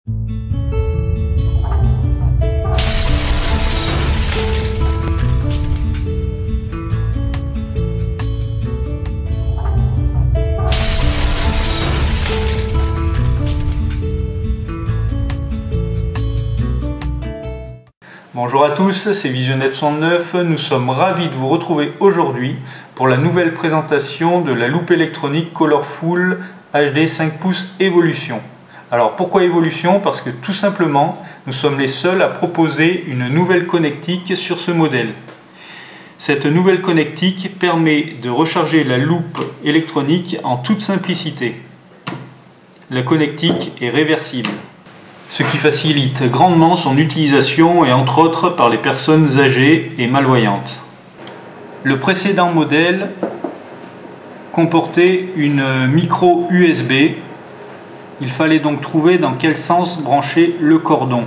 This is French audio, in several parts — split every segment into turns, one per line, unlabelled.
Bonjour à tous, c'est Visionnet 69. Nous sommes ravis de vous retrouver aujourd'hui pour la nouvelle présentation de la loupe électronique Colorful HD 5 pouces Evolution. Alors pourquoi Evolution? Parce que tout simplement, nous sommes les seuls à proposer une nouvelle connectique sur ce modèle. Cette nouvelle connectique permet de recharger la loupe électronique en toute simplicité. La connectique est réversible, ce qui facilite grandement son utilisation et entre autres par les personnes âgées et malvoyantes. Le précédent modèle comportait une micro USB. Il fallait donc trouver dans quel sens brancher le cordon.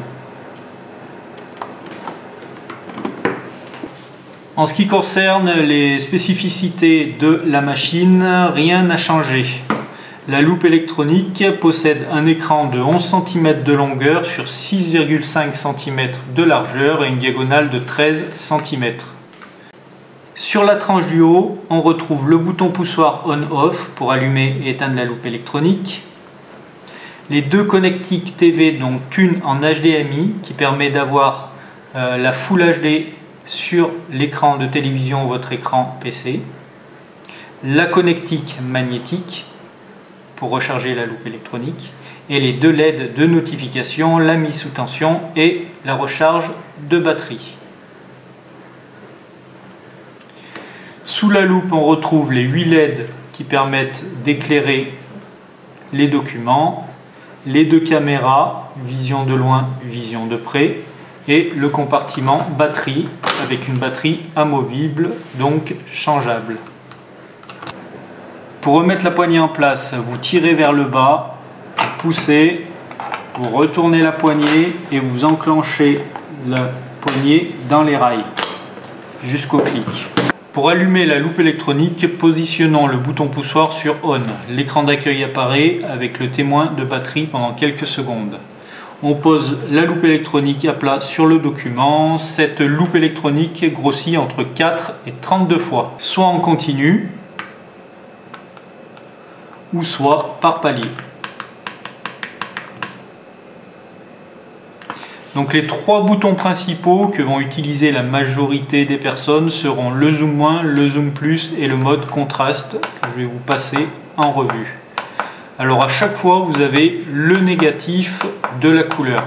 En ce qui concerne les spécificités de la machine, rien n'a changé. La loupe électronique possède un écran de 11 cm de longueur sur 6,5 cm de largeur et une diagonale de 13 cm. Sur la tranche du haut, on retrouve le bouton poussoir on-off pour allumer et éteindre la loupe électronique. Les deux connectiques TV, donc une en HDMI qui permet d'avoir la Full HD sur l'écran de télévision ou votre écran PC. La connectique magnétique pour recharger la loupe électronique et les deux LED de notification, la mise sous tension et la recharge de batterie. Sous la loupe, on retrouve les 8 LED qui permettent d'éclairer les documents, les deux caméras, vision de loin, vision de près, et le compartiment batterie avec une batterie amovible, donc changeable. Pour remettre la poignée en place, vous tirez vers le bas, vous poussez, vous retournez la poignée et vous enclenchez la poignée dans les rails jusqu'au clic. Pour allumer la loupe électronique, positionnons le bouton poussoir sur On. L'écran d'accueil apparaît avec le témoin de batterie pendant quelques secondes. On pose la loupe électronique à plat sur le document. Cette loupe électronique grossit entre 4 et 32 fois, soit en continu, ou soit par palier. Donc les trois boutons principaux que vont utiliser la majorité des personnes seront le zoom moins, le zoom plus et le mode contraste que je vais vous passer en revue. Alors à chaque fois vous avez le négatif de la couleur.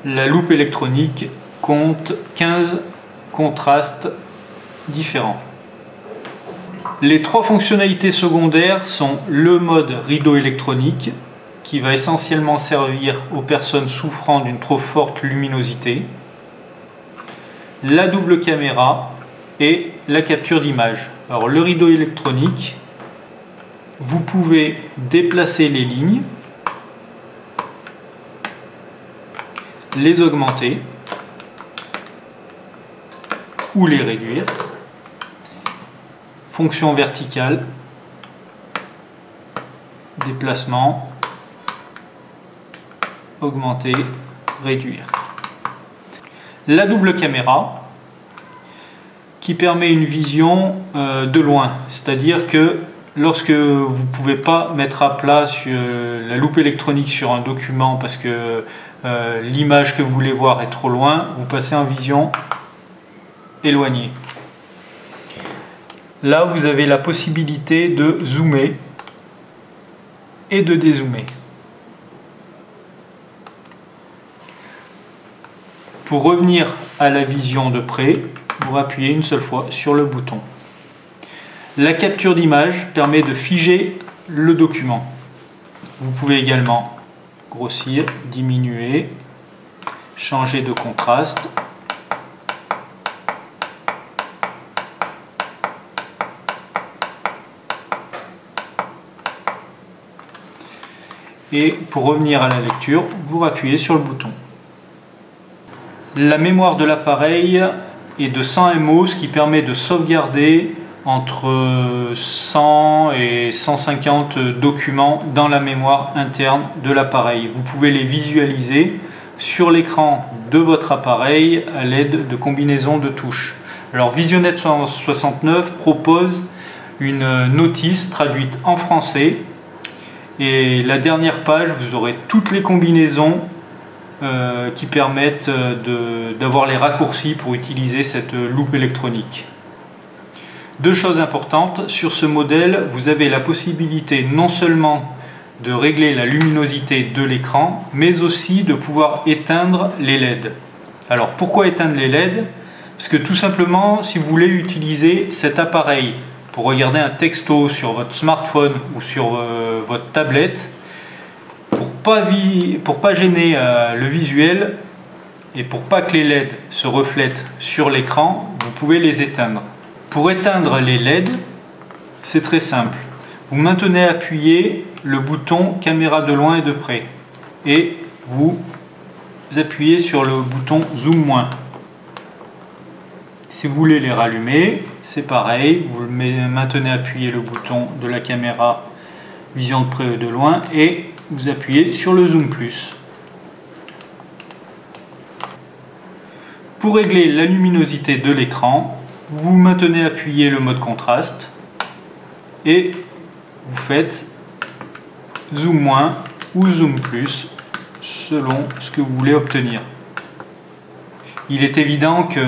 La loupe électronique compte 15 contrastes différents. Les trois fonctionnalités secondaires sont le mode rideau électronique qui va essentiellement servir aux personnes souffrant d'une trop forte luminosité, la double caméra et la capture d'image. Alors le rideau électronique, vous pouvez déplacer les lignes, les augmenter ou les réduire. Fonction verticale, déplacement, augmenter, réduire. La double caméra qui permet une vision de loin, c'est-à-dire que lorsque vous ne pouvez pas mettre à plat sur la loupe électronique sur un document parce que l'image que vous voulez voir est trop loin, vous passez en vision éloignée. Là, vous avez la possibilité de zoomer et de dézoomer. Pour revenir à la vision de près, vous appuyez une seule fois sur le bouton. La capture d'image permet de figer le document. Vous pouvez également grossir, diminuer, changer de contraste. Et pour revenir à la lecture, vous appuyez sur le bouton. La mémoire de l'appareil est de 100 MO, ce qui permet de sauvegarder entre 100 et 150 documents dans la mémoire interne de l'appareil. Vous pouvez les visualiser sur l'écran de votre appareil à l'aide de combinaisons de touches. Alors Visionet 69 propose une notice traduite en français, et la dernière page, vous aurez toutes les combinaisons qui permettent d'avoir les raccourcis pour utiliser cette loupe électronique. Deux choses importantes, sur ce modèle, vous avez la possibilité non seulement de régler la luminosité de l'écran, mais aussi de pouvoir éteindre les LED. Alors pourquoi éteindre les LED? Parce que tout simplement, si vous voulez utiliser cet appareil pour regarder un texto sur votre smartphone ou sur votre tablette, pour pas gêner le visuel et pour pas que les LED se reflètent sur l'écran, vous pouvez les éteindre. Pour éteindre les LED, c'est très simple. Vous maintenez appuyé le bouton caméra de loin et de près et vous appuyez sur le bouton zoom moins. Si vous voulez les rallumer, c'est pareil, vous maintenez appuyé le bouton de la caméra vision de près et de loin et vous appuyez sur le zoom plus. Pour régler la luminosité de l'écran, vous maintenez appuyé le mode contraste et vous faites zoom moins ou zoom plus selon ce que vous voulez obtenir. Il est évident que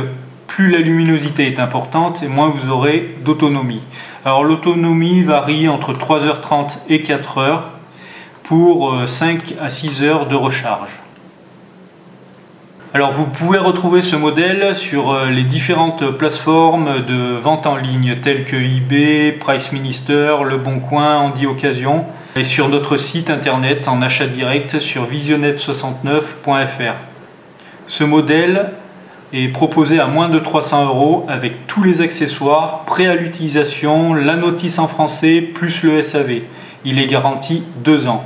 plus la luminosité est importante et moins vous aurez d'autonomie. Alors l'autonomie varie entre 3h30 et 4h pour 5 à 6 heures de recharge. Alors vous pouvez retrouver ce modèle sur les différentes plateformes de vente en ligne telles que eBay, Price Minister, Le Bon Coin, Handy Occasion et sur notre site internet en achat direct sur visionet69.fr. Ce modèle est proposé à moins de 300 € avec tous les accessoires, prêts à l'utilisation, la notice en français plus le SAV. Il est garanti 2 ans.